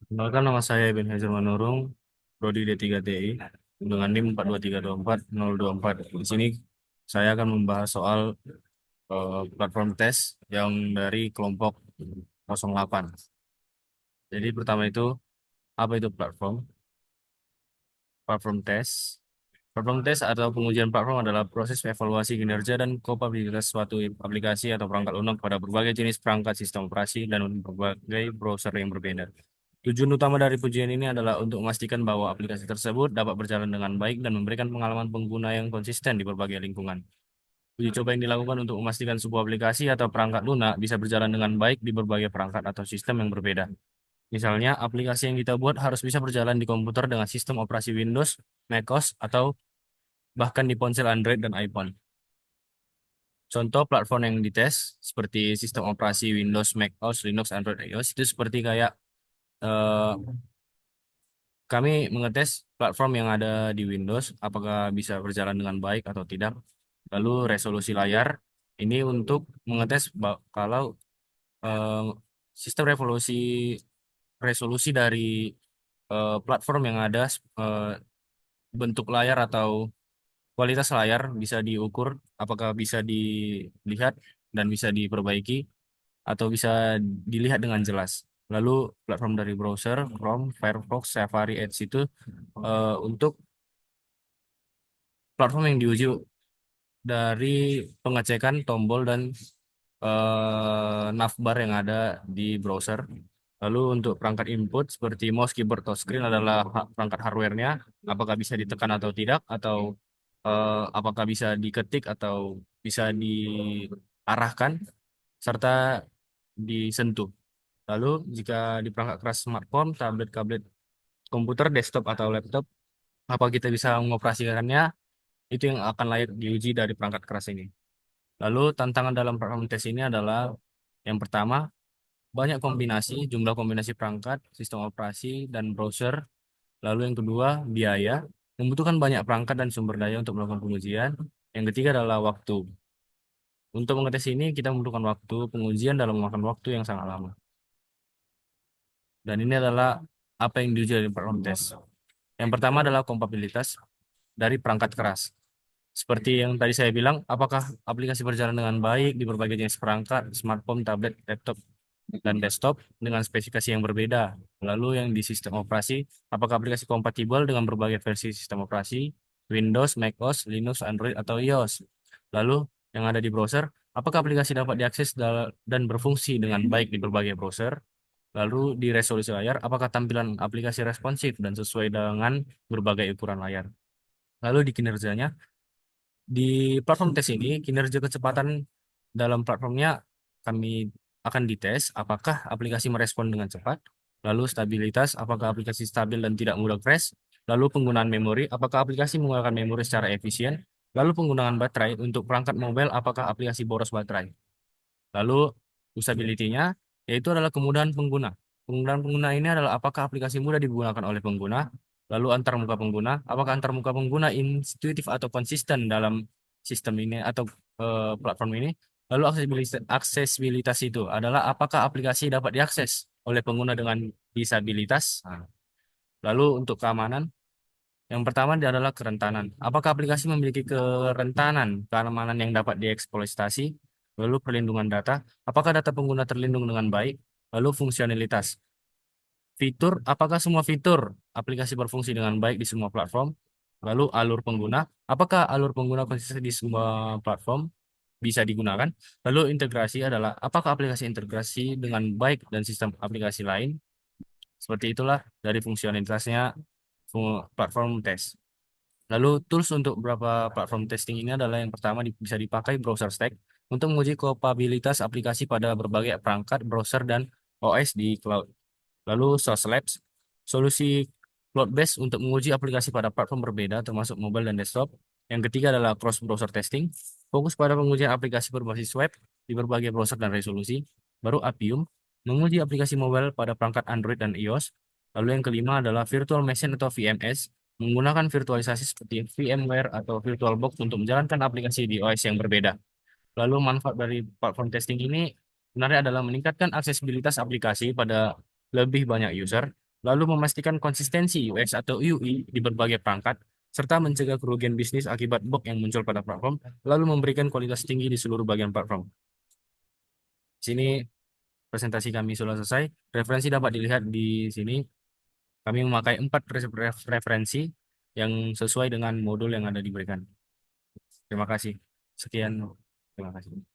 Kenalkan, nama saya Ben Hajar Manurung, Prodi D3TI, dengan NIM 42324024. Di sini saya akan membahas soal platform tes yang dari kelompok 08. Jadi pertama itu, apa itu platform? Platform tes. Platform tes atau pengujian platform adalah proses evaluasi kinerja dan kapabilitas suatu aplikasi atau perangkat lunak pada berbagai jenis perangkat sistem operasi dan berbagai browser yang berbeda. Tujuan utama dari pujian ini adalah untuk memastikan bahwa aplikasi tersebut dapat berjalan dengan baik dan memberikan pengalaman pengguna yang konsisten di berbagai lingkungan. Uji coba yang dilakukan untuk memastikan sebuah aplikasi atau perangkat lunak bisa berjalan dengan baik di berbagai perangkat atau sistem yang berbeda. Misalnya, aplikasi yang kita buat harus bisa berjalan di komputer dengan sistem operasi Windows, macOS, atau bahkan di ponsel Android dan iPhone. Contoh platform yang dites seperti sistem operasi Windows, macOS, Linux, Android, iOS itu seperti kayak eh, kami mengetes platform yang ada di Windows, apakah bisa berjalan dengan baik atau tidak. Lalu resolusi layar ini untuk mengetes kalau eh, sistem resolusi dari platform yang ada, eh, bentuk layar atau kualitas layar bisa diukur, apakah bisa dilihat dan bisa diperbaiki atau bisa dilihat dengan jelas. Lalu platform dari browser, Chrome, Firefox, Safari, Edge itu untuk platform yang diuji dari pengecekan tombol dan navbar yang ada di browser. Lalu untuk perangkat input seperti mouse, keyboard, touchscreen adalah perangkat hardware-nya, apakah bisa ditekan atau tidak, atau apakah bisa diketik atau bisa diarahkan, serta disentuh. Lalu jika di perangkat keras smartphone, tablet komputer, desktop, atau laptop, apa kita bisa mengoperasikannya, itu yang akan layak diuji dari perangkat keras ini. Lalu tantangan dalam platform tes ini adalah yang pertama, banyak jumlah kombinasi perangkat, sistem operasi, dan browser. Lalu yang kedua, biaya, membutuhkan banyak perangkat dan sumber daya untuk melakukan pengujian. Yang ketiga adalah waktu. Untuk mengetes ini, kita membutuhkan waktu pengujian dalam memakan waktu yang sangat lama. Dan ini adalah apa yang diuji dari platform tes. Yang pertama adalah kompatibilitas dari perangkat keras. Seperti yang tadi saya bilang, apakah aplikasi berjalan dengan baik di berbagai jenis perangkat, smartphone, tablet, laptop, dan desktop dengan spesifikasi yang berbeda. Lalu yang di sistem operasi, apakah aplikasi kompatibel dengan berbagai versi sistem operasi, Windows, macOS, Linux, Android, atau iOS. Lalu yang ada di browser, apakah aplikasi dapat diakses dan berfungsi dengan baik di berbagai browser. Lalu di resolusi layar, apakah tampilan aplikasi responsif dan sesuai dengan berbagai ukuran layar. Lalu di kinerjanya, di platform tes ini, kinerja kecepatan dalam platformnya kami akan dites apakah aplikasi merespon dengan cepat, lalu stabilitas, apakah aplikasi stabil dan tidak mudah crash, lalu penggunaan memori, apakah aplikasi menggunakan memori secara efisien, lalu penggunaan baterai untuk perangkat mobile, apakah aplikasi boros baterai. Lalu usability-nya yaitu adalah kemudahan pengguna. Penggunaan pengguna ini adalah apakah aplikasi mudah digunakan oleh pengguna, lalu antarmuka pengguna, apakah antarmuka pengguna intuitif atau konsisten dalam sistem ini atau platform ini. Lalu aksesibilitas itu adalah apakah aplikasi dapat diakses oleh pengguna dengan disabilitas. Nah, lalu untuk keamanan, yang pertama adalah kerentanan. Apakah aplikasi memiliki keamanan yang dapat dieksploitasi? Lalu perlindungan data. Apakah data pengguna terlindung dengan baik? Lalu fungsionalitas. Apakah semua fitur aplikasi berfungsi dengan baik di semua platform? Lalu alur pengguna. Apakah alur pengguna konsisten di semua platform bisa digunakan? Lalu integrasi adalah apakah aplikasi integrasi dengan baik dan sistem aplikasi lain? Seperti itulah dari fungsionalitasnya platform test. Lalu tools untuk beberapa platform testing ini adalah yang pertama bisa dipakai browser stack untuk menguji kapabilitas aplikasi pada berbagai perangkat browser dan OS di cloud. Lalu Source Labs, solusi cloud-based untuk menguji aplikasi pada platform berbeda termasuk mobile dan desktop. Yang ketiga adalah cross browser testing, fokus pada pengujian aplikasi berbasis web di berbagai browser dan resolusi. Baru Appium, menguji aplikasi mobile pada perangkat Android dan iOS. Lalu yang kelima adalah Virtual Machine atau VMS, menggunakan virtualisasi seperti VMware atau VirtualBox untuk menjalankan aplikasi di OS yang berbeda. Lalu manfaat dari platform testing ini sebenarnya adalah meningkatkan aksesibilitas aplikasi pada lebih banyak user, lalu memastikan konsistensi UX atau UI di berbagai perangkat, serta mencegah kerugian bisnis akibat bug yang muncul pada platform, lalu memberikan kualitas tinggi di seluruh bagian platform. Sini presentasi kami sudah selesai. Referensi dapat dilihat di sini. Kami memakai 4 referensi yang sesuai dengan modul yang ada diberikan. Terima kasih. Sekian. Terima kasih.